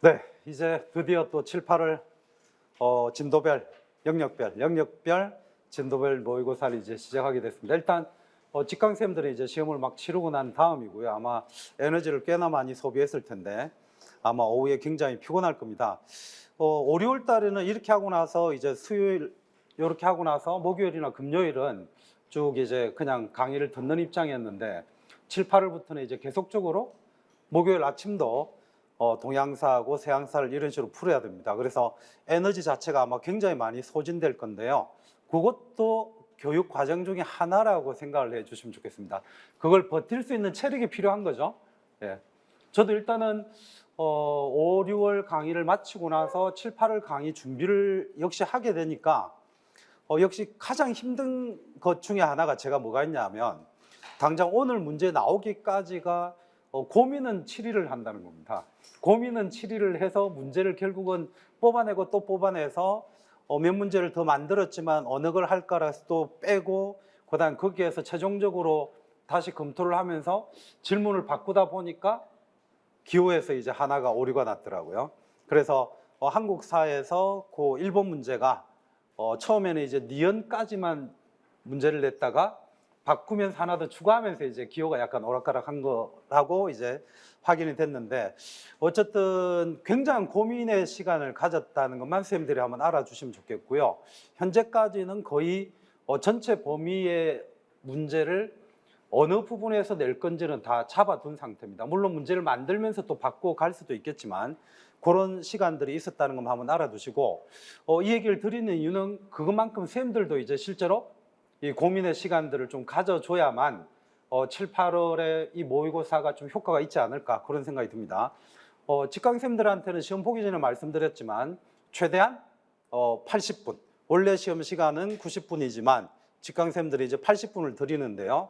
네, 이제 드디어 또 7, 8월 진도별, 영역별 진도별 모의고사를 이제 시작하게 됐습니다. 일단 직강생들은 이제 시험을 막 치르고 난 다음이고요. 아마 에너지를 꽤나 많이 소비했을 텐데 아마 오후에 굉장히 피곤할 겁니다. 5, 6월 달에는 이렇게 하고 나서 이제 수요일 이렇게 하고 나서 목요일이나 금요일은 쭉 이제 그냥 강의를 듣는 입장이었는데 7, 8월부터는 이제 계속적으로 목요일 아침도 동양사하고 서양사를 이런 식으로 풀어야 됩니다. 그래서 에너지 자체가 아마 굉장히 많이 소진될 건데요. 그것도 교육 과정 중에 하나라고 생각을 해 주시면 좋겠습니다. 그걸 버틸 수 있는 체력이 필요한 거죠. 예. 저도 일단은 5, 6월 강의를 마치고 나서 7, 8월 강의 준비를 역시 하게 되니까 역시 가장 힘든 것 중에 하나가 제가 뭐가 있냐면 당장 오늘 문제 나오기까지가 고민은 7일을 한다는 겁니다. 고민은 7일을 해서 문제를 결국은 뽑아내고 또 뽑아내서 몇 문제를 더 만들었지만 어느 걸 할까라 해서 또 빼고 그다음 거기에서 최종적으로 다시 검토를 하면서 질문을 바꾸다 보니까 기호에서 이제 하나가 오류가 났더라고요. 그래서 한국사에서 그 일본 문제가 처음에는 이제 니은까지만 문제를 냈다가 바꾸면서 하나 더 추가하면서 이제 기호가 약간 오락가락한 거라고 이제 확인이 됐는데 어쨌든 굉장한 고민의 시간을 가졌다는 것만 선생님들이 한번 알아주시면 좋겠고요. 현재까지는 거의 전체 범위의 문제를 어느 부분에서 낼 건지는 다 잡아둔 상태입니다. 물론 문제를 만들면서 또 바꾸어 갈 수도 있겠지만 그런 시간들이 있었다는 것만 한번 알아두시고 이 얘기를 드리는 이유는 그것만큼 선생님들도 이제 실제로 이 고민의 시간들을 좀 가져줘야만 7, 8월에 이 모의고사가 좀 효과가 있지 않을까 그런 생각이 듭니다. 직강생들한테는 시험 보기 전에 말씀드렸지만 최대한 80분, 원래 시험 시간은 90분이지만 직강생들이 이제 80분을 드리는데요.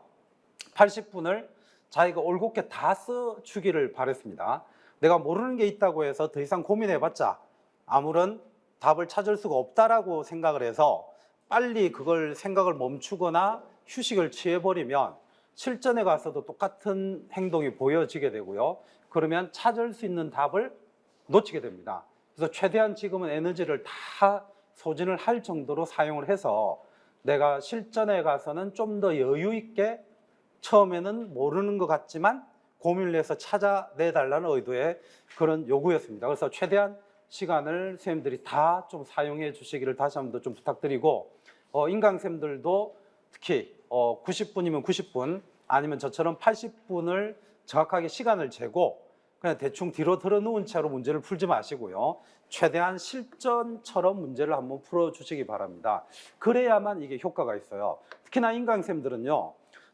80분을 자기가 올곧게 다 써주기를 바랬습니다. 내가 모르는 게 있다고 해서 더 이상 고민해봤자 아무런 답을 찾을 수가 없다라고 생각을 해서 빨리 그걸 생각을 멈추거나 휴식을 취해버리면 실전에 가서도 똑같은 행동이 보여지게 되고요. 그러면 찾을 수 있는 답을 놓치게 됩니다. 그래서 최대한 지금은 에너지를 다 소진을 할 정도로 사용을 해서 내가 실전에 가서는 좀 더 여유 있게 처음에는 모르는 것 같지만 고민을 해서 찾아내달라는 의도의 그런 요구였습니다. 그래서 최대한 시간을 선생님들이 다 좀 사용해 주시기를 다시 한 번 더 좀 부탁드리고 인강쌤들도 특히 90분이면 90분 아니면 저처럼 80분을 정확하게 시간을 재고 그냥 대충 뒤로 들어놓은 채로 문제를 풀지 마시고요. 최대한 실전처럼 문제를 한번 풀어주시기 바랍니다. 그래야만 이게 효과가 있어요. 특히나 인강쌤들은요.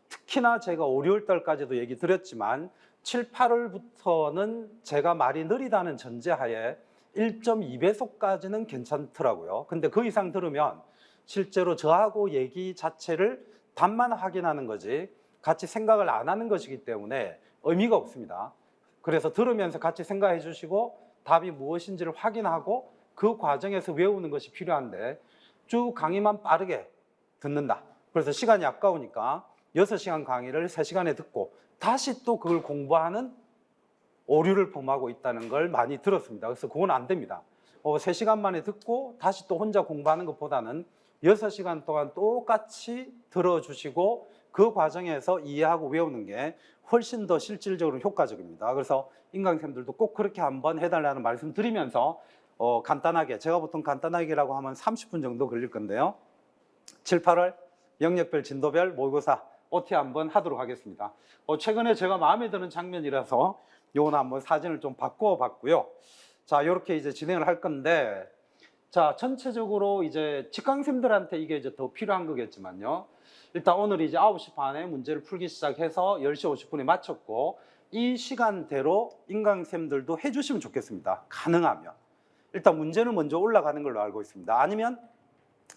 특히나 제가 5, 6월 달까지도 얘기 드렸지만 7, 8월부터는 제가 말이 느리다는 전제하에 1.2배속까지는 괜찮더라고요. 근데 그 이상 들으면 실제로 저하고 얘기 자체를 답만 확인하는 거지 같이 생각을 안 하는 것이기 때문에 의미가 없습니다. 그래서 들으면서 같이 생각해 주시고 답이 무엇인지를 확인하고 그 과정에서 외우는 것이 필요한데 쭉 강의만 빠르게 듣는다. 그래서 시간이 아까우니까 6시간 강의를 3시간에 듣고 다시 또 그걸 공부하는 오류를 범하고 있다는 걸 많이 들었습니다. 그래서 그건 안 됩니다. 3시간 만에 듣고 다시 또 혼자 공부하는 것보다는 6시간 동안 똑같이 들어주시고 그 과정에서 이해하고 외우는 게 훨씬 더 실질적으로 효과적입니다. 그래서 인강쌤들도 꼭 그렇게 한번 해달라는 말씀 드리면서 간단하게, 제가 보통 간단하게라고 하면 30분 정도 걸릴 건데요. 7, 8월 영역별 진도별 모의고사 OT 한번 하도록 하겠습니다. 최근에 제가 마음에 드는 장면이라서 요거는 한번 사진을 좀 바꾸어 봤고요. 자, 이렇게 이제 진행을 할 건데, 자, 전체적으로 이제 직강생들한테 이게 이제 더 필요한 거겠지만요. 일단 오늘 이제 9시 반에 문제를 풀기 시작해서 10시 50분에 마쳤고, 이 시간대로 인강쌤들도 해주시면 좋겠습니다. 가능하면. 일단 문제는 먼저 올라가는 걸로 알고 있습니다. 아니면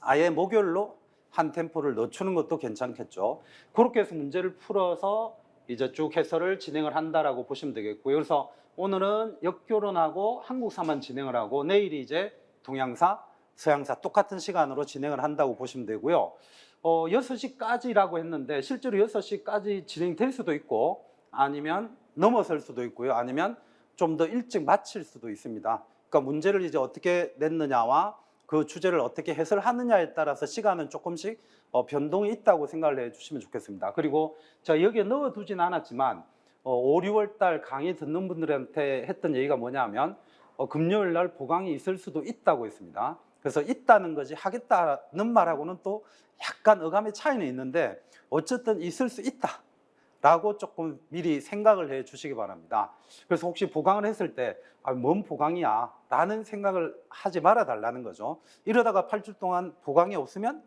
아예 목요일로 한 템포를 늦추는 것도 괜찮겠죠. 그렇게 해서 문제를 풀어서 이제 쭉 해설을 진행을 한다라고 보시면 되겠고요. 그래서 오늘은 역교론하고 한국사만 진행을 하고 내일이 이제 동양사, 서양사 똑같은 시간으로 진행을 한다고 보시면 되고요. 6시까지라고 했는데 실제로 6시까지 진행될 수도 있고 아니면 넘어설 수도 있고요. 아니면 좀 더 일찍 마칠 수도 있습니다. 그러니까 문제를 이제 어떻게 냈느냐와 그 주제를 어떻게 해설하느냐에 따라서 시간은 조금씩 변동이 있다고 생각을 해주시면 좋겠습니다. 그리고 제가 여기에 넣어두진 않았지만 5, 6월 달 강의 듣는 분들한테 했던 얘기가 뭐냐면 금요일 날 보강이 있을 수도 있다고 했습니다. 그래서 있다는 것이 하겠다는 말하고는 또 약간 어감의 차이는 있는데 어쨌든 있을 수 있다 라고 조금 미리 생각을 해 주시기 바랍니다. 그래서 혹시 보강을 했을 때 뭔 보강이야 라는 생각을 하지 말아 달라는 거죠. 이러다가 8주 동안 보강이 없으면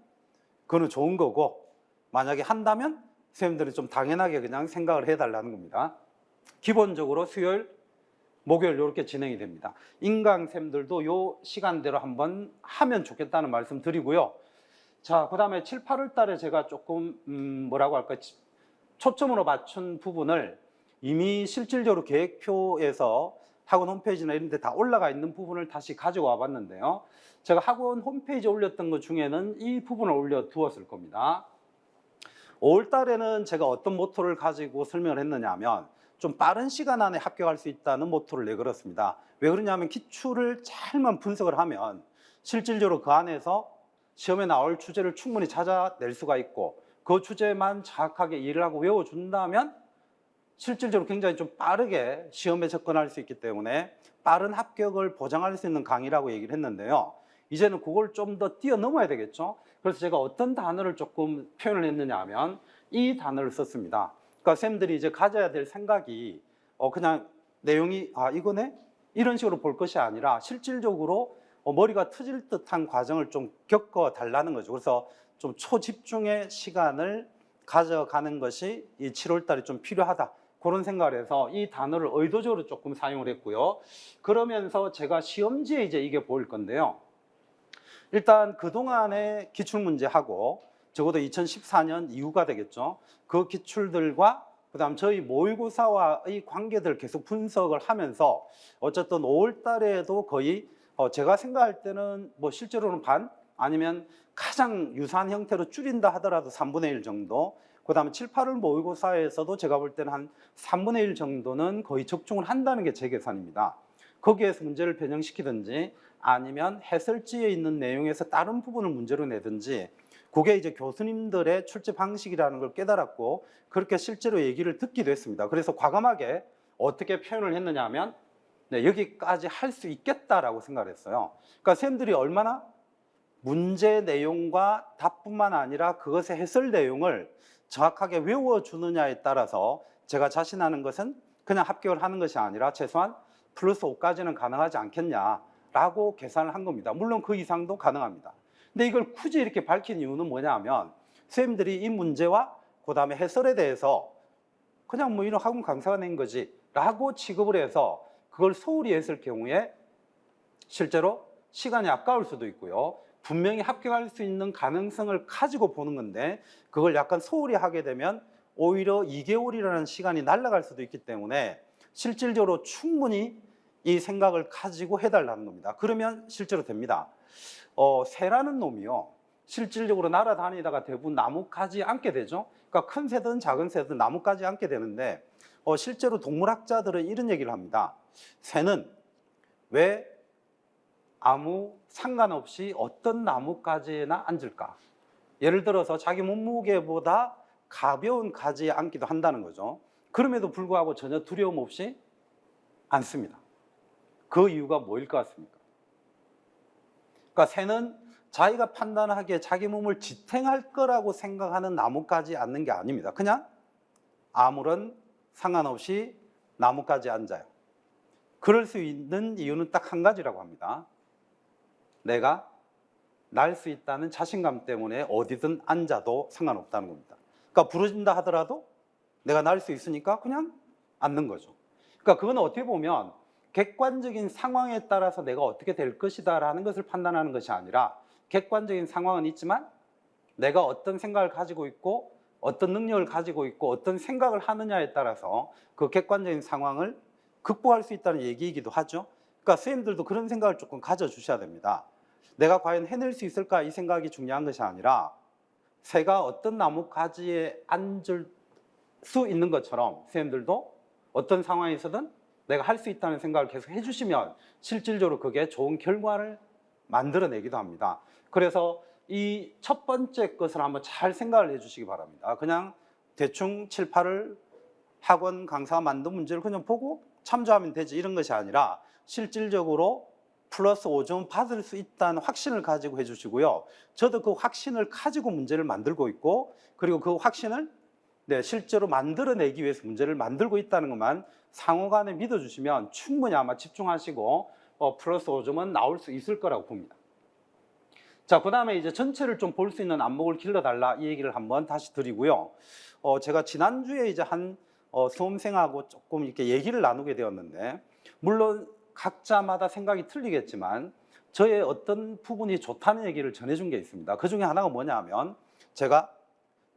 그거는 좋은 거고, 만약에 한다면 선생님들은 좀 당연하게 그냥 생각을 해 달라는 겁니다. 기본적으로 수요일, 목요일 이렇게 진행이 됩니다. 인강쌤들도 요 시간대로 한번 하면 좋겠다는 말씀 드리고요. 자, 그 다음에 7, 8월 달에 제가 조금 뭐라고 할까, 초점으로 맞춘 부분을 이미 실질적으로 계획표에서 학원 홈페이지나 이런 데 다 올라가 있는 부분을 다시 가지고 와 봤는데요. 제가 학원 홈페이지에 올렸던 것 중에는 이 부분을 올려 두었을 겁니다. 5월 달에는 제가 어떤 모토를 가지고 설명을 했느냐 하면 좀 빠른 시간 안에 합격할 수 있다는 모토를 내걸었습니다. 왜 그러냐면 기출을 잘만 분석을 하면 실질적으로 그 안에서 시험에 나올 주제를 충분히 찾아낼 수가 있고, 그 주제만 정확하게 이해를 하고 외워준다면 실질적으로 굉장히 좀 빠르게 시험에 접근할 수 있기 때문에 빠른 합격을 보장할 수 있는 강의라고 얘기를 했는데요. 이제는 그걸 좀 더 뛰어넘어야 되겠죠. 그래서 제가 어떤 단어를 조금 표현을 했느냐 하면 이 단어를 썼습니다. 그러니까 쌤들이 이제 가져야 될 생각이 그냥 내용이 이거네? 이런 식으로 볼 것이 아니라 실질적으로 머리가 트질 듯한 과정을 좀 겪어 달라는 거죠. 그래서 좀 초집중의 시간을 가져가는 것이 이 7월 달에 좀 필요하다, 그런 생각을 해서 이 단어를 의도적으로 조금 사용을 했고요. 그러면서 제가 시험지에 이제 이게 보일 건데요. 일단 그동안의 기출문제하고 적어도 2014년 이후가 되겠죠. 그 기출들과 그다음 저희 모의고사와의 관계들을 계속 분석을 하면서 어쨌든 5월 달에도 거의 제가 생각할 때는 뭐 실제로는 반, 아니면 가장 유사한 형태로 줄인다 하더라도 3분의 1 정도, 그 다음에 7, 8월 모의고사에서도 제가 볼 때는 한 3분의 1 정도는 거의 적중을 한다는 게 제 계산입니다. 거기에서 문제를 변형시키든지 아니면 해설지에 있는 내용에서 다른 부분을 문제로 내든지, 그게 이제 교수님들의 출제 방식이라는 걸 깨달았고 그렇게 실제로 얘기를 듣기도 했습니다. 그래서 과감하게 어떻게 표현을 했느냐 하면 여기까지 할 수 있겠다라고 생각을 했어요. 그러니까 쌤들이 얼마나 문제 내용과 답뿐만 아니라 그것의 해설 내용을 정확하게 외워주느냐에 따라서 제가 자신하는 것은 그냥 합격을 하는 것이 아니라 최소한 플러스 5까지는 가능하지 않겠냐라고 계산을 한 겁니다. 물론 그 이상도 가능합니다. 근데 이걸 굳이 이렇게 밝힌 이유는 뭐냐 하면 선생님들이 이 문제와 그 다음에 해설에 대해서 그냥 뭐 이런 학원 강사가 낸 거지 라고 취급을 해서 그걸 소홀히 했을 경우에 실제로 시간이 아까울 수도 있고요. 분명히 합격할 수 있는 가능성을 가지고 보는 건데 그걸 약간 소홀히 하게 되면 오히려 2개월이라는 시간이 날아갈 수도 있기 때문에 실질적으로 충분히 이 생각을 가지고 해달라는 겁니다. 그러면 실제로 됩니다. 새라는 놈이요, 실질적으로 날아다니다가 대부분 나뭇가지에 앉게 되죠. 그러니까 큰 새든 작은 새든 나뭇가지에 앉게 되는데 실제로 동물학자들은 이런 얘기를 합니다. 새는 왜 아무 상관없이 어떤 나뭇가지에나 앉을까? 예를 들어서 자기 몸무게보다 가벼운 가지에 앉기도 한다는 거죠. 그럼에도 불구하고 전혀 두려움 없이 앉습니다. 그 이유가 뭐일 것 같습니까? 그러니까 새는 자기가 판단하기에 자기 몸을 지탱할 거라고 생각하는 나뭇가지에 앉는 게 아닙니다. 그냥 아무런 상관없이 나뭇가지에 앉아요. 그럴 수 있는 이유는 딱 한 가지라고 합니다. 내가 날 수 있다는 자신감 때문에 어디든 앉아도 상관없다는 겁니다. 그러니까 부러진다 하더라도 내가 날 수 있으니까 그냥 앉는 거죠. 그러니까 그건 어떻게 보면 객관적인 상황에 따라서 내가 어떻게 될 것이다 라는 것을 판단하는 것이 아니라, 객관적인 상황은 있지만 내가 어떤 생각을 가지고 있고 어떤 능력을 가지고 있고 어떤 생각을 하느냐에 따라서 그 객관적인 상황을 극복할 수 있다는 얘기이기도 하죠. 그러니까 선생님들도 그런 생각을 조금 가져주셔야 됩니다. 내가 과연 해낼 수 있을까, 이 생각이 중요한 것이 아니라 새가 어떤 나뭇가지에 앉을 수 있는 것처럼 선생님들도 어떤 상황에서든 내가 할 수 있다는 생각을 계속 해주시면 실질적으로 그게 좋은 결과를 만들어내기도 합니다. 그래서 이 첫 번째 것을 한번 잘 생각을 해주시기 바랍니다. 그냥 대충 7, 8을 학원 강사가 만든 문제를 그냥 보고 참조하면 되지 이런 것이 아니라 실질적으로 플러스 5점 받을 수 있다는 확신을 가지고 해주시고요. 저도 그 확신을 가지고 문제를 만들고 있고, 그리고 그 확신을 실제로 만들어내기 위해서 문제를 만들고 있다는 것만 상호간에 믿어주시면 충분히 아마 집중하시고 플러스 5점은 나올 수 있을 거라고 봅니다. 자, 그 다음에 이제 전체를 좀 볼 수 있는 안목을 길러달라 이 얘기를 한번 다시 드리고요. 제가 지난주에 이제 한 수험생하고 조금 이렇게 얘기를 나누게 되었는데, 물론 각자마다 생각이 틀리겠지만 저의 어떤 부분이 좋다는 얘기를 전해준 게 있습니다. 그 중에 하나가 뭐냐 하면, 제가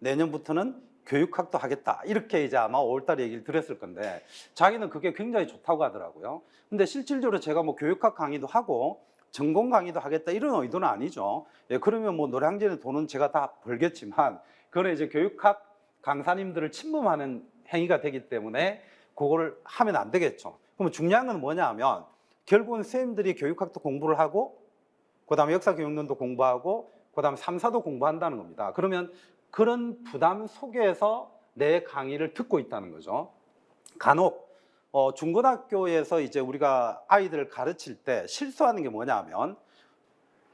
내년부터는 교육학도 하겠다 이렇게 이제 아마 5월달에 얘기를 드렸을 건데, 자기는 그게 굉장히 좋다고 하더라고요. 근데 실질적으로 제가 뭐 교육학 강의도 하고 전공 강의도 하겠다 이런 의도는 아니죠. 예, 그러면 뭐 노량진의 돈은 제가 다 벌겠지만, 그거는 이제 교육학 강사님들을 침범하는 행위가 되기 때문에 그거를 하면 안 되겠죠. 그럼 중요한 건 뭐냐 하면, 결국은 선생님들이 교육학도 공부를 하고 그 다음에 역사교육론도 공부하고 그 다음에 3사도 공부한다는 겁니다. 그러면 그런 부담 속에서 내 강의를 듣고 있다는 거죠. 간혹 중고등학교에서 이제 우리가 아이들을 가르칠 때 실수하는 게 뭐냐 하면,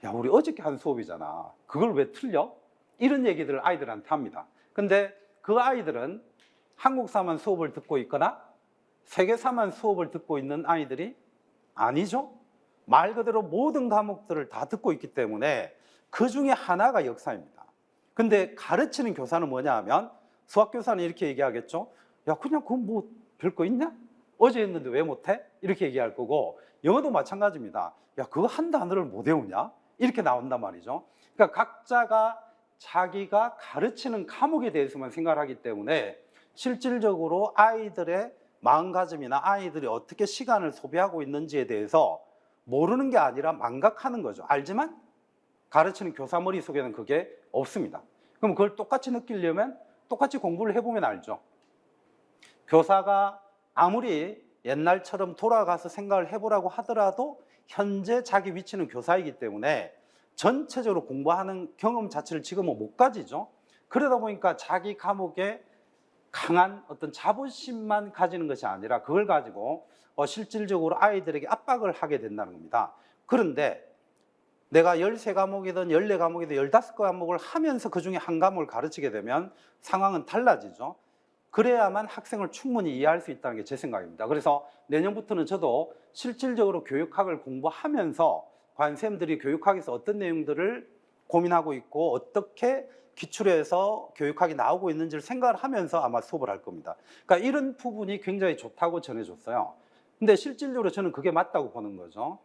야, 우리 어저께 한 수업이잖아, 그걸 왜 틀려? 이런 얘기들을 아이들한테 합니다. 근데 그 아이들은 한국사만 수업을 듣고 있거나 세계사만 수업을 듣고 있는 아이들이 아니죠. 말 그대로 모든 과목들을 다 듣고 있기 때문에 그 중에 하나가 역사입니다. 근데 가르치는 교사는 뭐냐 하면, 수학교사는 이렇게 얘기하겠죠. 야, 그냥 그거 뭐 별거 있냐? 어제 했는데 왜 못해? 이렇게 얘기할 거고, 영어도 마찬가지입니다. 야, 그거 한 단어를 못 외우냐? 이렇게 나온단 말이죠. 그러니까 각자가 자기가 가르치는 과목에 대해서만 생각을 하기 때문에 실질적으로 아이들의 마음가짐이나 아이들이 어떻게 시간을 소비하고 있는지에 대해서 모르는 게 아니라 망각하는 거죠. 알지만 가르치는 교사 머릿속에는 그게 없습니다. 그럼 그걸 똑같이 느끼려면 똑같이 공부를 해보면 알죠. 교사가 아무리 옛날처럼 돌아가서 생각을 해보라고 하더라도 현재 자기 위치는 교사이기 때문에 전체적으로 공부하는 경험 자체를 지금은 못 가지죠. 그러다 보니까 자기 과목에 강한 어떤 자부심만 가지는 것이 아니라 그걸 가지고 실질적으로 아이들에게 압박을 하게 된다는 겁니다. 그런데 내가 13과목이든 14과목이든 15과목을 하면서 그 중에 한 과목을 가르치게 되면 상황은 달라지죠. 그래야만 학생을 충분히 이해할 수 있다는 게 제 생각입니다. 그래서 내년부터는 저도 실질적으로 교육학을 공부하면서 과연 쌤들이 교육학에서 어떤 내용들을 고민하고 있고 어떻게 기출해서 교육학이 나오고 있는지를 생각을 하면서 아마 수업을 할 겁니다. 그러니까 이런 부분이 굉장히 좋다고 전해줬어요. 근데 실질적으로 저는 그게 맞다고 보는 거죠.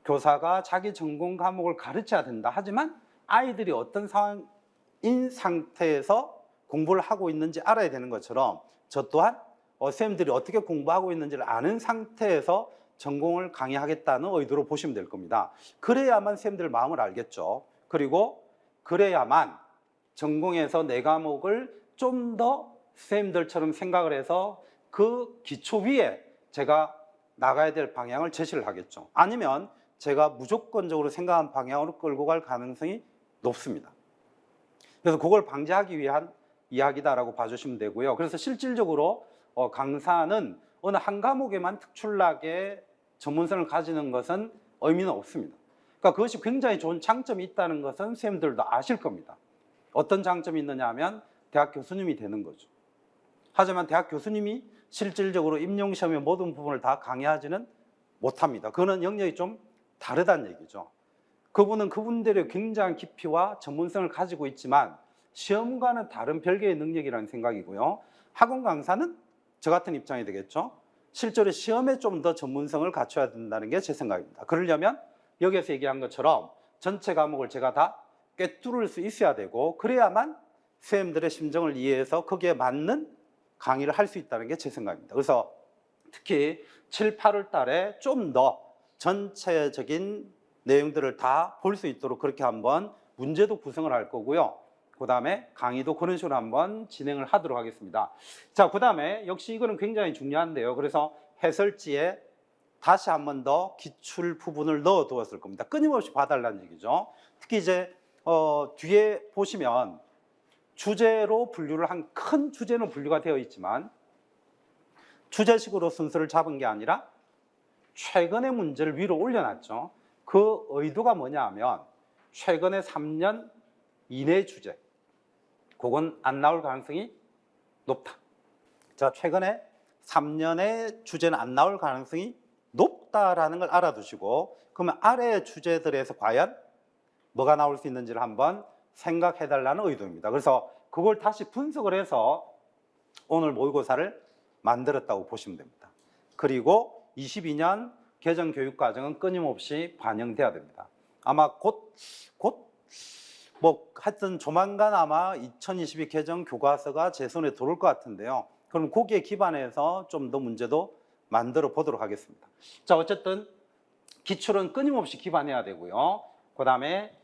교사가 자기 전공 과목을 가르쳐야 된다. 하지만 아이들이 어떤 상황인 상태에서 공부를 하고 있는지 알아야 되는 것처럼 저 또한 선생님들이 어떻게 공부하고 있는지를 아는 상태에서 전공을 강의하겠다는 의도로 보시면 될 겁니다. 그래야만 선생님들 마음을 알겠죠. 그리고 그래야만 전공에서 내 과목을 좀 더 선생님들처럼 생각을 해서 그 기초 위에 제가 나가야 될 방향을 제시를 하겠죠. 아니면 제가 무조건적으로 생각한 방향으로 끌고 갈 가능성이 높습니다. 그래서 그걸 방지하기 위한 이야기다라고 봐주시면 되고요. 그래서 실질적으로 강사는 어느 한 과목에만 특출나게 전문성을 가지는 것은 의미는 없습니다. 그러니까 그것이 굉장히 좋은 장점이 있다는 것은 선생님들도 아실 겁니다. 어떤 장점이 있느냐 하면 대학 교수님이 되는 거죠. 하지만 대학 교수님이 실질적으로 임용시험의 모든 부분을 다 강의하지는 못합니다. 그거는 영역이 좀 다르다는 얘기죠. 그분은 그분들의 굉장한 깊이와 전문성을 가지고 있지만 시험과는 다른 별개의 능력이라는 생각이고요. 학원 강사는 저 같은 입장이 되겠죠. 실제로 시험에 좀 더 전문성을 갖춰야 된다는 게 제 생각입니다. 그러려면 여기에서 얘기한 것처럼 전체 과목을 제가 다 꿰뚫을 수 있어야 되고, 그래야만 선생님들의 심정을 이해해서 거기에 맞는 강의를 할 수 있다는 게 제 생각입니다. 그래서 특히 7, 8월 달에 좀 더 전체적인 내용들을 다 볼 수 있도록 그렇게 한번 문제도 구성을 할 거고요. 그 다음에 강의도 그런 식으로 한번 진행을 하도록 하겠습니다. 자, 그 다음에 역시 이거는 굉장히 중요한데요. 그래서 해설지에 다시 한 번 더 기출 부분을 넣어 두었을 겁니다. 끊임없이 봐달라는 얘기죠. 특히 이제 뒤에 보시면 주제로 분류를 한 큰 주제는 분류가 되어 있지만 주제식으로 순서를 잡은 게 아니라 최근의 문제를 위로 올려놨죠. 그 의도가 뭐냐 하면 최근의 3년 이내 주제, 그건 안 나올 가능성이 높다. 자, 최근에 3년의 주제는 안 나올 가능성이 높다라는 걸 알아두시고, 그러면 아래의 주제들에서 과연 뭐가 나올 수 있는지를 한번 생각해 달라는 의도입니다. 그래서 그걸 다시 분석을 해서 오늘 모의고사를 만들었다고 보시면 됩니다. 그리고 22년 개정교육과정은 끊임없이 반영돼야 됩니다. 아마 하여튼 조만간 아마 2022 개정 교과서가 제 손에 들어올 것 같은데요. 그럼 거기에 기반해서 좀 더 문제도 만들어 보도록 하겠습니다. 자, 어쨌든 기출은 끊임없이 기반해야 되고요. 그 다음에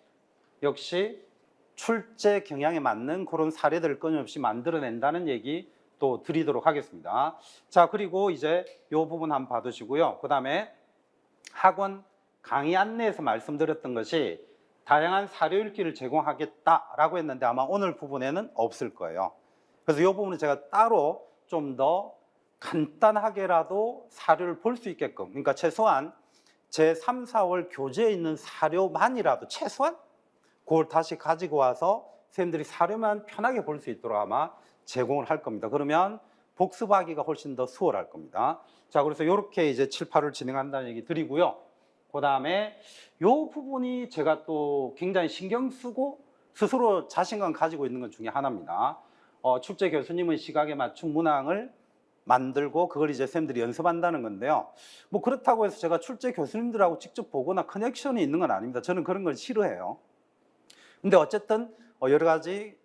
역시 출제 경향에 맞는 그런 사례들을 끊임없이 만들어낸다는 얘기 또 드리도록 하겠습니다. 자, 그리고 이제 이 부분 한번 봐두시고요. 그 다음에 학원 강의 안내에서 말씀드렸던 것이 다양한 사료 읽기를 제공하겠다라고 했는데 아마 오늘 부분에는 없을 거예요. 그래서 이 부분은 제가 따로 좀 더 간단하게라도 사료를 볼 수 있게끔, 그러니까 최소한 제3, 4월 교재에 있는 사료만이라도 최소한 그걸 다시 가지고 와서 선생님들이 사료만 편하게 볼 수 있도록 아마 제공을 할 겁니다. 그러면 복습하기가 훨씬 더 수월할 겁니다. 자, 그래서 이렇게 이제 7, 8을 진행한다는 얘기 드리고요. 그 다음에 이 부분이 제가 또 굉장히 신경 쓰고 스스로 자신감 가지고 있는 것 중에 하나입니다. 출제 교수님의 시각에 맞춘 문항을 만들고 그걸 이제 선생님들이 연습한다는 건데요. 뭐 그렇다고 해서 제가 출제 교수님들하고 직접 보거나 커넥션이 있는 건 아닙니다. 저는 그런 걸 싫어해요. 근데 어쨌든 여러 가지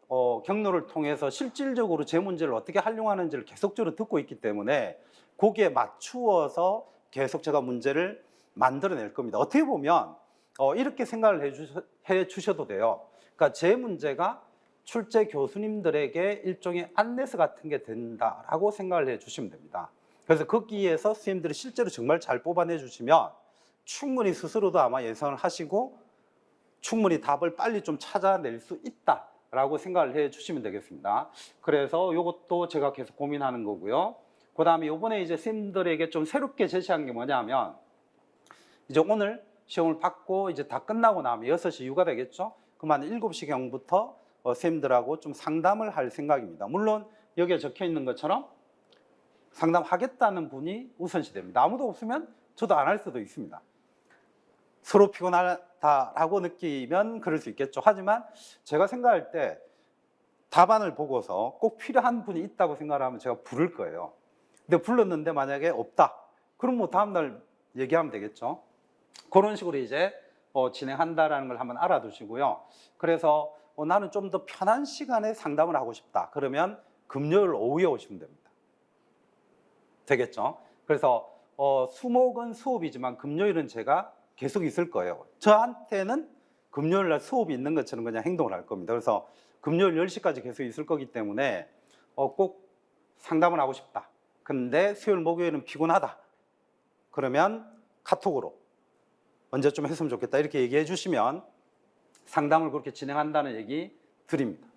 경로를 통해서 실질적으로 제 문제를 어떻게 활용하는지를 계속적으로 듣고 있기 때문에 거기에 맞추어서 계속 제가 문제를 만들어낼 겁니다. 어떻게 보면 이렇게 생각을 해 주셔도 돼요. 그러니까 제 문제가 출제 교수님들에게 일종의 안내서 같은 게 된다라고 생각을 해 주시면 됩니다. 그래서 거기에서 선생님들이 실제로 정말 잘 뽑아내 주시면 충분히 스스로도 아마 예상을 하시고 충분히 답을 빨리 좀 찾아낼 수 있다라고 생각을 해 주시면 되겠습니다. 그래서 이것도 제가 계속 고민하는 거고요. 그 다음에 이번에 이제 선생님들에게 좀 새롭게 제시한 게 뭐냐면 이제 오늘 시험을 받고 이제 다 끝나고 나면 6시 이후가 되겠죠. 그러면 7시경부터 선생님들하고 좀 상담을 할 생각입니다. 물론 여기에 적혀 있는 것처럼 상담하겠다는 분이 우선시 됩니다. 아무도 없으면 저도 안 할 수도 있습니다. 서로 피곤하다라고 느끼면 그럴 수 있겠죠. 하지만 제가 생각할 때 답안을 보고서 꼭 필요한 분이 있다고 생각하면 제가 부를 거예요. 근데 불렀는데 만약에 없다. 그럼 뭐 다음날 얘기하면 되겠죠. 그런 식으로 이제 진행한다라는 걸 한번 알아두시고요. 그래서 나는 좀 더 편한 시간에 상담을 하고 싶다. 그러면 금요일 오후에 오시면 됩니다. 되겠죠? 그래서 수목은 수업이지만 금요일은 제가 계속 있을 거예요. 저한테는 금요일 날 수업이 있는 것처럼 그냥 행동을 할 겁니다. 그래서 금요일 10시까지 계속 있을 거기 때문에 꼭 상담을 하고 싶다. 근데 수요일, 목요일은 피곤하다. 그러면 카톡으로 언제쯤 했으면 좋겠다 이렇게 얘기해 주시면 상담을 그렇게 진행한다는 얘기 드립니다.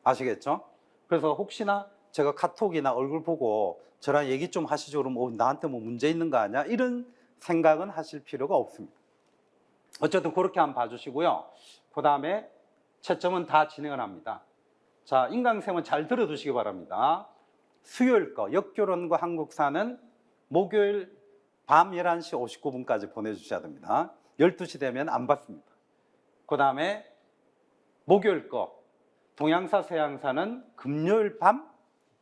아시겠죠? 그래서 혹시나 제가 카톡이나 얼굴 보고 저랑 얘기 좀 하시죠 그러면 나한테 뭐 문제 있는 거 아니야? 이런 생각은 하실 필요가 없습니다. 어쨌든 그렇게 한번 봐주시고요. 그 다음에 채점은 다 진행을 합니다. 자, 인강쌤은 잘 들어두시기 바랍니다. 수요일 거 역교론과 한국사는 목요일 밤 11시 59분까지 보내주셔야 됩니다. 12시 되면 안 받습니다. 그 다음에 목요일 거 동양사 서양사는 금요일 밤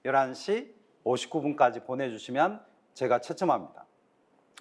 11시 59분까지 보내주시면 제가 채점합니다.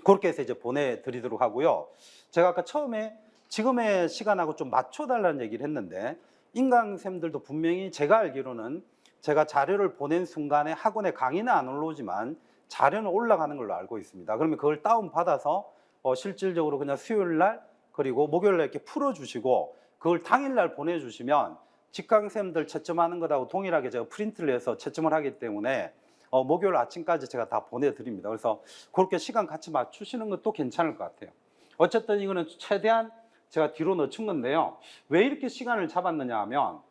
그렇게 해서 이제 보내드리도록 하고요. 제가 아까 처음에 지금의 시간하고 좀 맞춰달라는 얘기를 했는데 인강쌤들도 분명히 제가 알기로는 제가 자료를 보낸 순간에 학원에 강의는 안 올라오지만 자료는 올라가는 걸로 알고 있습니다. 그러면 그걸 다운받아서 실질적으로 그냥 수요일 날 그리고 목요일 날 이렇게 풀어주시고 그걸 당일 날 보내주시면 직강쌤들 채점하는 것하고 동일하게 제가 프린트를 해서 채점을 하기 때문에 목요일 아침까지 제가 다 보내드립니다. 그래서 그렇게 시간 같이 맞추시는 것도 괜찮을 것 같아요. 어쨌든 이거는 최대한 제가 뒤로 늦춘 건데요. 왜 이렇게 시간을 잡았느냐 하면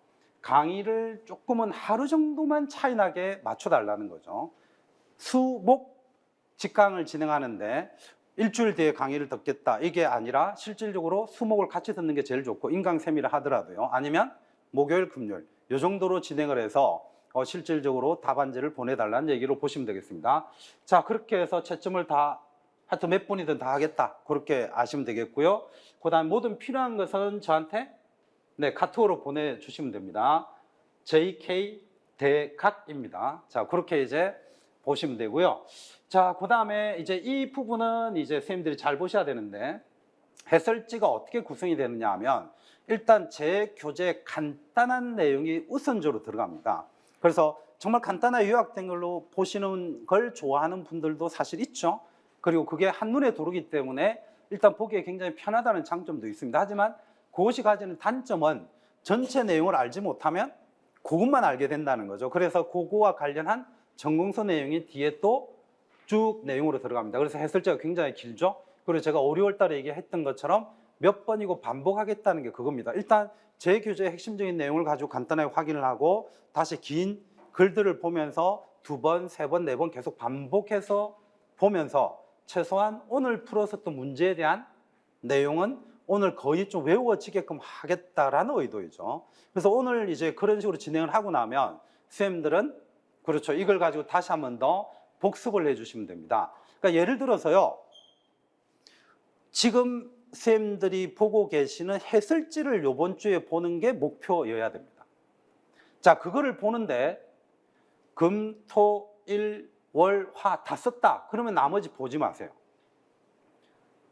강의를 조금은 하루 정도만 차이 나게 맞춰달라는 거죠. 수, 목, 직강을 진행하는데 일주일 뒤에 강의를 듣겠다 이게 아니라 실질적으로 수목을 같이 듣는 게 제일 좋고 인강세미를 하더라도요. 아니면 목요일, 금요일 이 정도로 진행을 해서 실질적으로 답안지를 보내달라는 얘기로 보시면 되겠습니다. 자, 그렇게 해서 채점을 다 하여튼 몇 분이든 다 하겠다 그렇게 아시면 되겠고요. 그 다음 모든 필요한 것은 저한테 카톡으로 보내주시면 됩니다. JK대각입니다. 자, 그렇게 이제 보시면 되고요. 자, 그 다음에 이제 이 부분은 이제 선생님들이 잘 보셔야 되는데 해설지가 어떻게 구성이 되느냐 하면 일단 제 교재 간단한 내용이 우선적으로 들어갑니다. 그래서 정말 간단하게 요약된 걸로 보시는 걸 좋아하는 분들도 사실 있죠. 그리고 그게 한눈에 들어오기 때문에 일단 보기에 굉장히 편하다는 장점도 있습니다. 하지만 그것이 가지는 단점은 전체 내용을 알지 못하면 그것만 알게 된다는 거죠. 그래서 그거와 관련한 전공서 내용이 뒤에 또 쭉 내용으로 들어갑니다. 그래서 해설지가 굉장히 길죠. 그리고 제가 5, 6월 달에 얘기했던 것처럼 몇 번이고 반복하겠다는 게 그겁니다. 일단 제 교재의 핵심적인 내용을 가지고 간단하게 확인을 하고 다시 긴 글들을 보면서 2번, 3번, 4번 계속 반복해서 보면서 최소한 오늘 풀었었던 문제에 대한 내용은 오늘 거의 좀 외워지게끔 하겠다라는 의도이죠. 그래서 오늘 이제 그런 식으로 진행을 하고 나면 선생님들은 그렇죠. 이걸 가지고 다시 한 번 더 복습을 해주시면 됩니다. 그러니까 예를 들어서요. 지금 선생님들이 보고 계시는 해설지를 이번 주에 보는 게 목표여야 됩니다. 자, 그거를 보는데 금, 토, 일, 월, 화 다 썼다. 그러면 나머지 보지 마세요.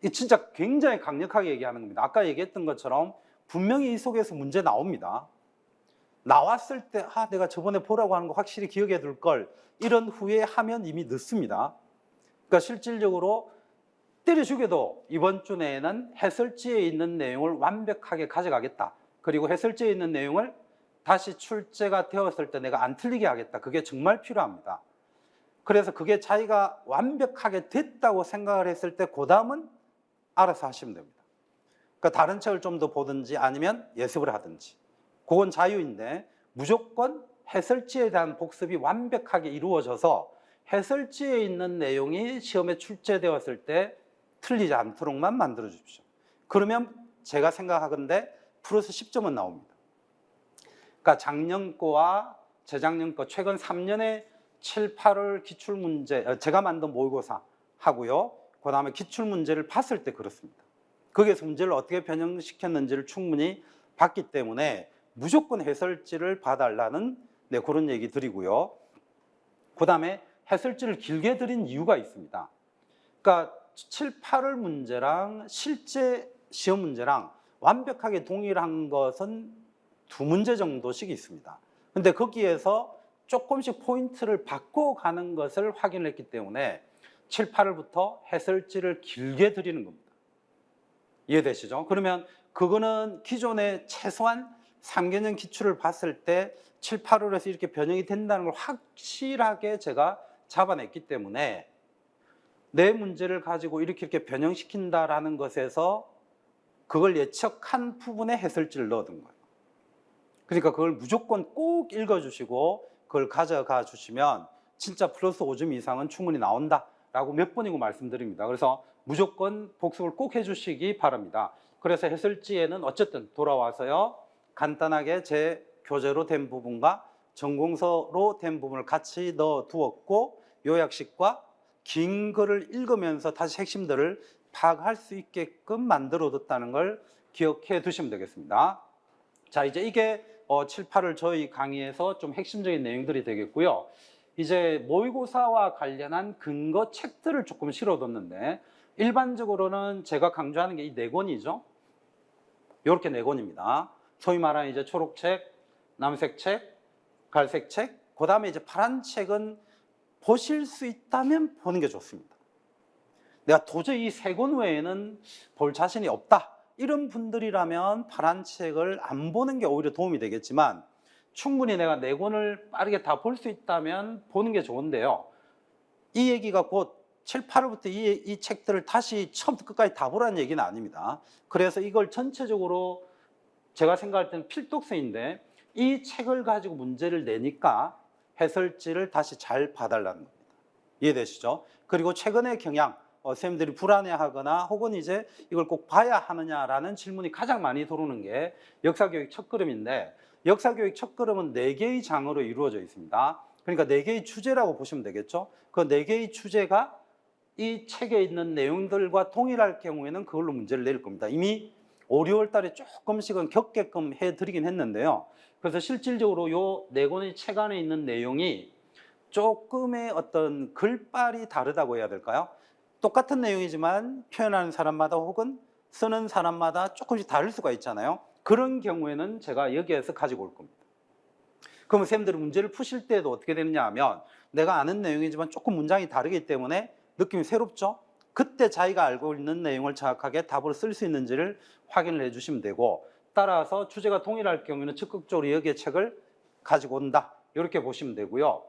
이 진짜 굉장히 강력하게 얘기하는 겁니다. 아까 얘기했던 것처럼 분명히 이 속에서 문제 나옵니다. 나왔을 때 내가 저번에 보라고 하는 거 확실히 기억해 둘 걸 이런 후에 하면 이미 늦습니다. 그러니까 실질적으로 때려주게도 이번 주 내에는 해설지에 있는 내용을 완벽하게 가져가겠다. 그리고 해설지에 있는 내용을 다시 출제가 되었을 때 내가 안 틀리게 하겠다. 그게 정말 필요합니다. 그래서 그게 자기가 완벽하게 됐다고 생각을 했을 때 그 다음은 알아서 하시면 됩니다. 그러니까 다른 책을 좀 더 보든지 아니면 예습을 하든지 그건 자유인데 무조건 해설지에 대한 복습이 완벽하게 이루어져서 해설지에 있는 내용이 시험에 출제되었을 때 틀리지 않도록만 만들어 주십시오. 그러면 제가 생각하건대 플러스 10점은 나옵니다. 그러니까 작년 거와 재작년 거 최근 3년의 7, 8월 기출문제 제가 만든 모의고사 하고요. 그 다음에 기출문제를 봤을 때 그렇습니다. 거기에서 문제를 어떻게 변형시켰는지를 충분히 봤기 때문에 무조건 해설지를 봐달라는 그런 얘기 드리고요. 그 다음에 해설지를 길게 드린 이유가 있습니다. 그러니까 7, 8월 문제랑 실제 시험 문제랑 완벽하게 동일한 것은 2문제 정도씩 있습니다. 근데 거기에서 조금씩 포인트를 바꿔가는 것을 확인했기 때문에 7, 8월부터 해설지를 길게 드리는 겁니다. 이해되시죠? 그러면 그거는 기존에 최소한 3개년 기출을 봤을 때 7, 8월에서 이렇게 변형이 된다는 걸 확실하게 제가 잡아냈기 때문에 내 문제를 가지고 이렇게 변형시킨다라는 것에서 그걸 예측한 부분에 해설지를 넣어둔 거예요. 그러니까 그걸 무조건 꼭 읽어주시고 그걸 가져가 주시면 진짜 플러스 5점 이상은 충분히 나온다라고 몇 번이고 말씀드립니다. 그래서 무조건 복습을 꼭 해주시기 바랍니다. 그래서 해설지에는 어쨌든 돌아와서요. 간단하게 제 교재로 된 부분과 전공서로 된 부분을 같이 넣어 두었고 요약식과 긴 글을 읽으면서 다시 핵심들을 파악할 수 있게끔 만들어 뒀다는 걸 기억해 두시면 되겠습니다. 자, 이제 이게 7, 8월 저희 강의에서 좀 핵심적인 내용들이 되겠고요. 이제 모의고사와 관련한 근거 책들을 조금 실어뒀는데 일반적으로는 제가 강조하는 게 이 4권이죠. 이렇게 4권입니다. 소위 말하는 이제 초록책, 남색책, 갈색책, 그 다음에 이제 파란 책은 보실 수 있다면 보는 게 좋습니다. 내가 도저히 이 3권 외에는 볼 자신이 없다. 이런 분들이라면 파란 책을 안 보는 게 오히려 도움이 되겠지만 충분히 내가 4권을 빠르게 다 볼 수 있다면 보는 게 좋은데요. 이 얘기가 곧 7, 8월부터 이 책들을 다시 처음부터 끝까지 다 보라는 얘기는 아닙니다. 그래서 이걸 전체적으로 제가 생각할 때는 필독서인데 이 책을 가지고 문제를 내니까 해설지를 다시 잘 봐달라는 겁니다. 이해되시죠? 그리고 최근의 경향, 선생님들이 불안해하거나 혹은 이제 이걸 꼭 봐야 하느냐라는 질문이 가장 많이 들어오는 게 역사교육 첫걸음인데 역사교육 첫걸음은 4개의 장으로 이루어져 있습니다. 그러니까 4개의 주제라고 보시면 되겠죠. 그 4개의 주제가 이 책에 있는 내용들과 동일할 경우에는 그걸로 문제를 내릴 겁니다. 이미 5, 6월 달에 조금씩은 겪게끔 해드리긴 했는데요. 그래서 실질적으로 요 4권의 책 안에 있는 내용이 조금의 어떤 글빨이 다르다고 해야 될까요? 똑같은 내용이지만 표현하는 사람마다 혹은 쓰는 사람마다 조금씩 다를 수가 있잖아요. 그런 경우에는 제가 여기에서 가지고 올 겁니다. 그러면 선생님들이 문제를 푸실 때도 어떻게 되느냐 하면 내가 아는 내용이지만 조금 문장이 다르기 때문에 느낌이 새롭죠? 그때 자기가 알고 있는 내용을 정확하게 답으로 쓸 수 있는지를 확인을 해주시면 되고 따라서 주제가 동일할 경우에는 적극적으로 여기에 책을 가지고 온다. 이렇게 보시면 되고요.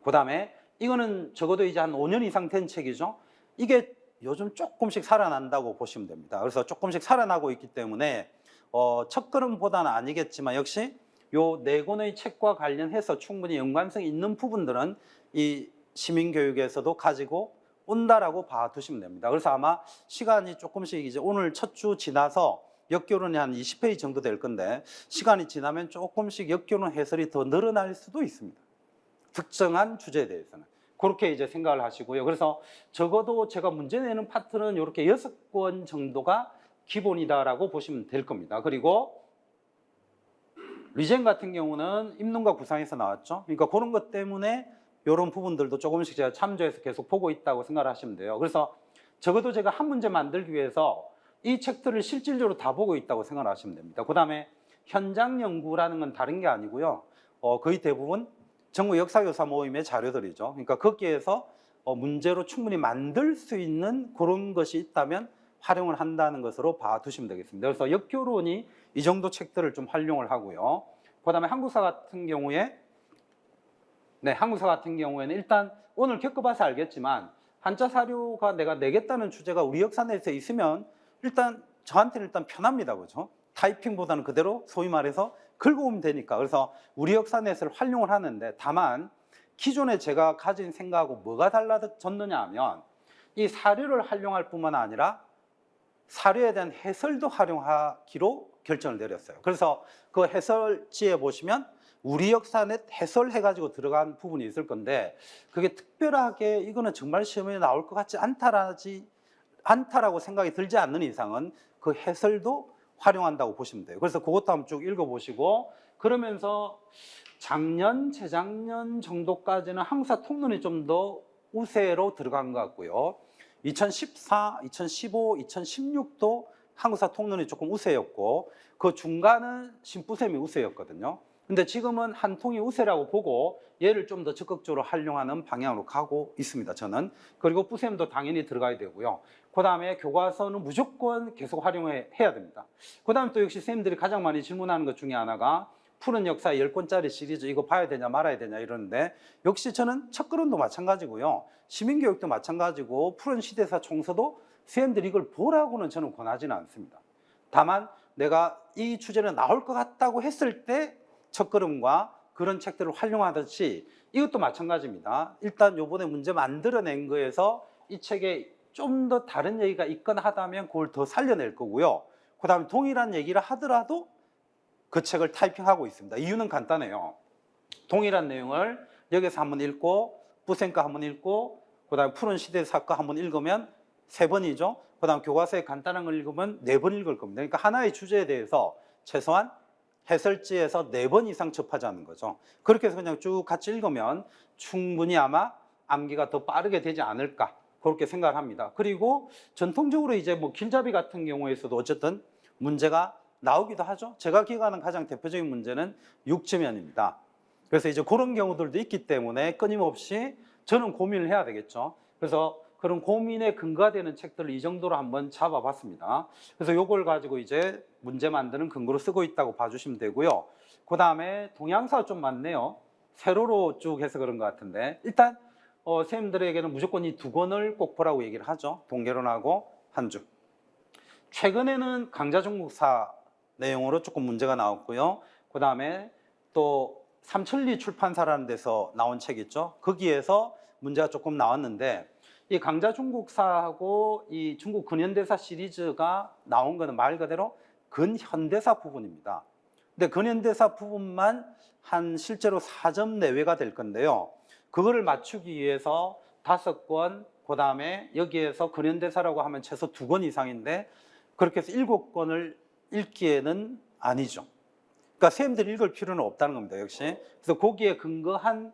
그 다음에 이거는 적어도 이제 한 5년 이상 된 책이죠. 이게 요즘 조금씩 살아난다고 보시면 됩니다. 그래서 조금씩 살아나고 있기 때문에 첫걸음보다는 아니겠지만 역시 요 4권의 책과 관련해서 충분히 연관성이 있는 부분들은 이 시민교육에서도 가지고 온다라고 봐두시면 됩니다. 그래서 아마 시간이 조금씩 이제 오늘 첫 주 지나서 역교론이 한 20페이지 정도 될 건데 시간이 지나면 조금씩 역교론 해설이 더 늘어날 수도 있습니다. 특정한 주제에 대해서는. 그렇게 이제 생각을 하시고요. 그래서 적어도 제가 문제 내는 파트는 이렇게 6권 정도가 기본이다라고 보시면 될 겁니다. 그리고 리젠 같은 경우는 입문과 구상에서 나왔죠. 그러니까 그런 것 때문에 이런 부분들도 조금씩 제가 참조해서 계속 보고 있다고 생각을 하시면 돼요. 그래서 적어도 제가 한 문제 만들기 위해서 이 책들을 실질적으로 다 보고 있다고 생각을 하시면 됩니다. 그 다음에 현장 연구라는 건 다른 게 아니고요. 거의 대부분 전국 역사교사 모임의 자료들이죠. 그러니까 거기에서 문제로 충분히 만들 수 있는 그런 것이 있다면 활용을 한다는 것으로 봐두시면 되겠습니다. 그래서 역교론이 이 정도 책들을 좀 활용을 하고요. 그 다음에 한국사 같은 경우에 한국사 같은 경우에는 일단 오늘 겪어봐서 알겠지만 한자 사료가 내가 내겠다는 주제가 우리 역사 내에서 있으면 일단 저한테는 일단 편합니다. 그죠? 타이핑보다는 그대로 소위 말해서 긁어오면 되니까. 그래서 우리 역사 넷을 활용을 하는데 다만 기존에 제가 가진 생각하고 뭐가 달라졌느냐 하면 이 사료를 활용할 뿐만 아니라 사료에 대한 해설도 활용하기로 결정을 내렸어요. 그래서 그 해설지에 보시면 우리 역사 넷 해설해가지고 들어간 부분이 있을 건데 그게 특별하게 이거는 정말 시험에 나올 것 같지 않다라고 생각이 들지 않는 이상은 그 해설도 활용한다고 보시면 돼요. 그래서 그것도 한번 쭉 읽어보시고 그러면서 작년, 재작년 정도까지는 한국사 통론이 좀 더 우세로 들어간 것 같고요. 2014, 2015, 2016도 한국사 통론이 조금 우세였고 그 중간은 신부셈이 우세였거든요. 근데 지금은 한 통이 우세라고 보고 얘를 좀 더 적극적으로 활용하는 방향으로 가고 있습니다. 저는. 그리고 부셈도 당연히 들어가야 되고요. 그 다음에 교과서는 무조건 계속 활용해야 됩니다. 그 다음에 또 역시 선생님들이 가장 많이 질문하는 것 중에 하나가 푸른 역사 10권짜리 시리즈 이거 봐야 되냐 말아야 되냐 이러는데 역시 저는 첫걸음도 마찬가지고요. 시민교육도 마찬가지고 푸른 시대사 총서도 선생님들이 이걸 보라고는 저는 권하지는 않습니다. 다만 내가 이 주제는 나올 것 같다고 했을 때 첫걸음과 그런 책들을 활용하듯이 이것도 마찬가지입니다. 일단 요번에 문제 만들어낸 거에서 이 책에 좀 더 다른 얘기가 있거나 하다면 그걸 더 살려낼 거고요. 그 다음에 동일한 얘기를 하더라도 그 책을 타이핑하고 있습니다. 이유는 간단해요. 동일한 내용을 여기서 한번 읽고 부생과 한번 읽고 그 다음에 푸른 시대사과 한번 읽으면 3번이죠. 그 다음 교과서에 간단한 걸 읽으면 4번 읽을 겁니다. 그러니까 하나의 주제에 대해서 최소한 해설지에서 4번 이상 접하자는 거죠. 그렇게 해서 그냥 쭉 같이 읽으면 충분히 아마 암기가 더 빠르게 되지 않을까 그렇게 생각을 합니다. 그리고 전통적으로 이제 뭐 길잡이 같은 경우에서도 어쨌든 문제가 나오기도 하죠. 제가 기억하는 가장 대표적인 문제는 육지면입니다. 그래서 이제 그런 경우들도 있기 때문에 끊임없이 저는 고민을 해야 되겠죠. 그래서 그런 고민의 근거가 되는 책들을 이 정도로 한번 잡아봤습니다. 그래서 이걸 가지고 이제 문제 만드는 근거로 쓰고 있다고 봐주시면 되고요. 그 다음에 동양사가 좀 많네요. 세로로 쭉 해서 그런 것 같은데 일단 선생님들에게는 무조건 이 두 권을 꼭 보라고 얘기를 하죠. 동계론하고 한중. 최근에는 강자중국사 내용으로 조금 문제가 나왔고요. 그 다음에 또 삼천리 출판사라는 데서 나온 책 있죠. 거기에서 문제가 조금 나왔는데 이 강자중국사하고 이 중국 근현대사 시리즈가 나온 거는 말 그대로 근현대사 부분입니다. 근데 근현대사 부분만 한 실제로 4점 내외가 될 건데요. 그거를 맞추기 위해서 5권, 그 다음에 여기에서 근현대사라고 하면 최소 2권 이상인데 그렇게 해서 7권을 읽기에는 아니죠. 그러니까 선생님들이 읽을 필요는 없다는 겁니다, 역시. 그래서 거기에 근거한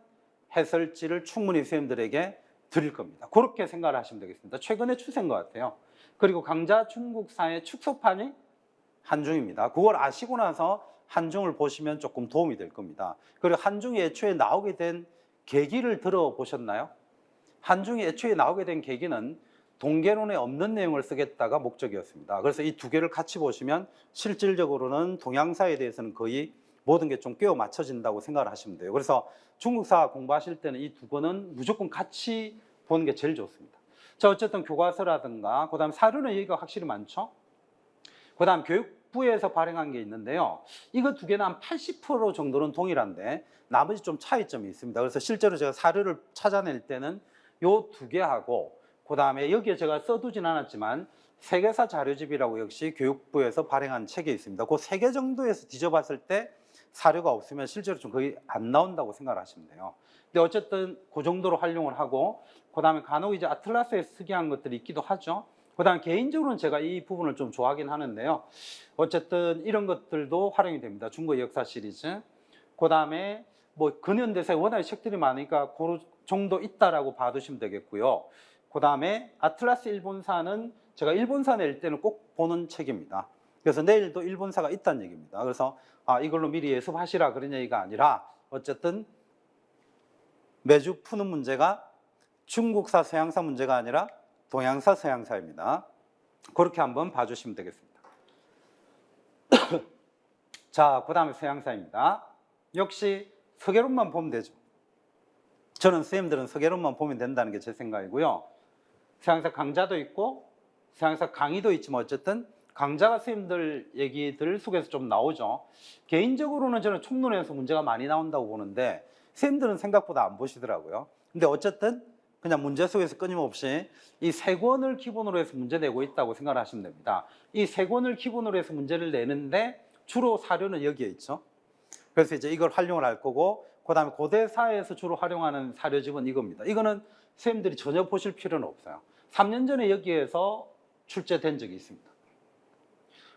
해설지를 충분히 선생님들에게 드릴 겁니다. 그렇게 생각을 하시면 되겠습니다. 최근의 추세인 것 같아요. 그리고 강자 중국사의 축소판이 한중입니다. 그걸 아시고 나서 한중을 보시면 조금 도움이 될 겁니다. 그리고 한중이 애초에 나오게 된 계기를 들어보셨나요? 한중이 애초에 나오게 된 계기는 동계론에 없는 내용을 쓰겠다가 목적이었습니다. 그래서 이 두 개를 같이 보시면 실질적으로는 동양사에 대해서는 거의 모든 게 좀 끼워 맞춰진다고 생각을 하시면 돼요. 그래서 중국사 공부하실 때는 이 두 권은 무조건 같이 보는 게 제일 좋습니다. 자, 어쨌든 교과서라든가 그다음 사료는 얘기가 확실히 많죠. 그다음 교육부에서 발행한 게 있는데요. 이거 두 개는 한 80% 정도는 동일한데 나머지 좀 차이점이 있습니다. 그래서 실제로 제가 사료를 찾아낼 때는 요 두 개하고 그다음에 여기에 제가 써두진 않았지만 세계사 자료집이라고 역시 교육부에서 발행한 책이 있습니다. 그 세 개 정도에서 뒤져봤을 때 사료가 없으면 실제로 좀 거의 안 나온다고 생각을 하시면 돼요. 근데 어쨌든 그 정도로 활용을 하고 그다음에 간혹 이제 아틀라스에서 특이한 것들이 있기도 하죠. 그다음 개인적으로는 제가 이 부분을 좀 좋아하긴 하는데요. 어쨌든 이런 것들도 활용이 됩니다. 중国역사 시리즈. 그다음에 뭐 근현대사에 워낙에 책들이 많으니까 그 정도 있다라고 봐두시면 되겠고요. 그다음에 아틀라스 일본사는 제가 일본사 낼 때는 꼭 보는 책입니다. 그래서 내일도 일본사가 있다는 얘기입니다. 그래서 이걸로 미리 예습하시라 그런 얘기가 아니라 어쨌든 매주 푸는 문제가 중국사 서양사 문제가 아니라 동양사 서양사입니다. 그렇게 한번 봐주시면 되겠습니다. 자, 그 다음에 서양사입니다. 역시 서계론만 보면 되죠. 저는 선생님들은 서계론만 보면 된다는 게 제 생각이고요. 서양사 강좌도 있고 서양사 강의도 있지만 어쨌든 강좌가 선생님들 얘기들 속에서 좀 나오죠. 개인적으로는 저는 총론에서 문제가 많이 나온다고 보는데 선생님들은 생각보다 안 보시더라고요. 근데 어쨌든 그냥 문제 속에서 끊임없이 이 세 권을 기본으로 해서 문제 내고 있다고 생각을 하시면 됩니다. 이 세 권을 기본으로 해서 문제를 내는데 주로 사료는 여기에 있죠. 그래서 이제 이걸 활용을 할 거고 그 다음에 고대사에서 주로 활용하는 사료집은 이겁니다. 이거는 선생님들이 전혀 보실 필요는 없어요. 3년 전에 여기에서 출제된 적이 있습니다.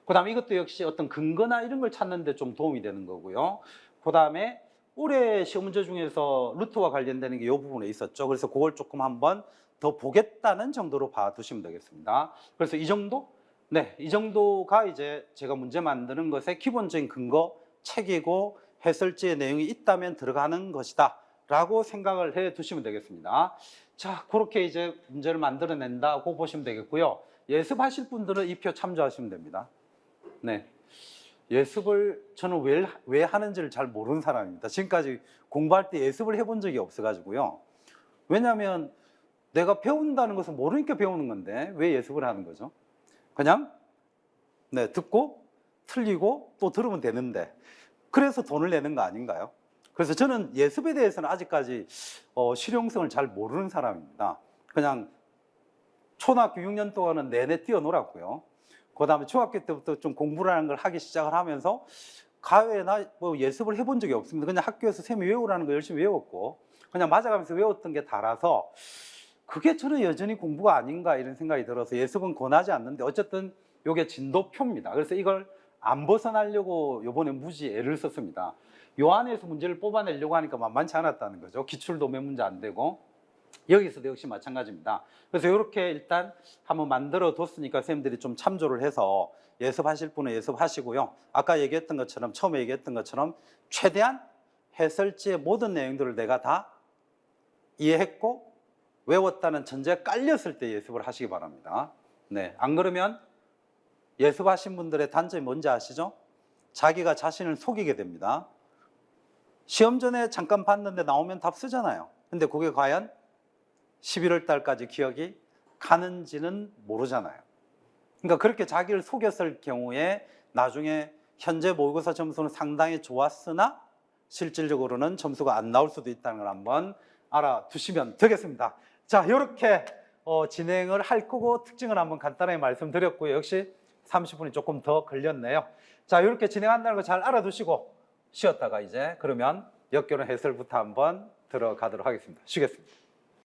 그 다음에 이것도 역시 어떤 근거나 이런 걸 찾는 데 좀 도움이 되는 거고요. 그 다음에 올해 시험 문제 중에서 루트와 관련되는 게 이 부분에 있었죠. 그래서 그걸 조금 한번 더 보겠다는 정도로 봐두시면 되겠습니다. 그래서 이 정도? 네, 이 정도가 이제 제가 문제 만드는 것의 기본적인 근거, 책이고 해설지의 내용이 있다면 들어가는 것이다 라고 생각을 해 두시면 되겠습니다. 자, 그렇게 이제 문제를 만들어낸다고 보시면 되겠고요. 예습하실 분들은 이 표 참조하시면 됩니다. 네. 예습을 저는 왜 하는지를 잘 모르는 사람입니다. 지금까지 공부할 때 예습을 해본 적이 없어가지고요. 왜냐하면 내가 배운다는 것은 모르니까 배우는 건데 왜 예습을 하는 거죠? 그냥 듣고 틀리고 또 들으면 되는데 그래서 돈을 내는 거 아닌가요? 그래서 저는 예습에 대해서는 아직까지 실용성을 잘 모르는 사람입니다. 그냥 초등학교 6년 동안은 내내 뛰어놀았고요. 그 다음에 중학교 때부터 좀 공부를 하는 걸 하기 시작을 하면서 가외나 뭐 예습을 해본 적이 없습니다. 그냥 학교에서 선생님이 외우라는 거 열심히 외웠고 그냥 맞아가면서 외웠던 게 다라서 그게 저는 여전히 공부가 아닌가 이런 생각이 들어서 예습은 권하지 않는데 어쨌든 이게 진도표입니다. 그래서 이걸 안 벗어나려고 이번에 무지 애를 썼습니다. 요 안에서 문제를 뽑아내려고 하니까 만만치 않았다는 거죠. 기출도 몇 문제 안 되고 여기서도 역시 마찬가지입니다. 그래서 이렇게 일단 한번 만들어 뒀으니까 선생님들이 좀 참조를 해서 예습하실 분은 예습하시고요. 아까 얘기했던 것처럼 처음에 얘기했던 것처럼 최대한 해설지의 모든 내용들을 내가 다 이해했고 외웠다는 전제가 깔렸을 때 예습을 하시기 바랍니다. 네, 안 그러면 예습하신 분들의 단점이 뭔지 아시죠? 자기가 자신을 속이게 됩니다. 시험 전에 잠깐 봤는데 나오면 답 쓰잖아요. 근데 그게 과연 11월 달까지 기억이 가는지는 모르잖아요. 그러니까 그렇게 자기를 속였을 경우에 나중에 현재 모의고사 점수는 상당히 좋았으나 실질적으로는 점수가 안 나올 수도 있다는 걸 한번 알아두시면 되겠습니다. 자, 이렇게 진행을 할 거고 특징을 한번 간단하게 말씀드렸고요. 역시 30분이 조금 더 걸렸네요. 자, 이렇게 진행한다는 거 잘 알아두시고 쉬었다가 이제 그러면 역교련 해설부터 한번 들어가도록 하겠습니다. 쉬겠습니다.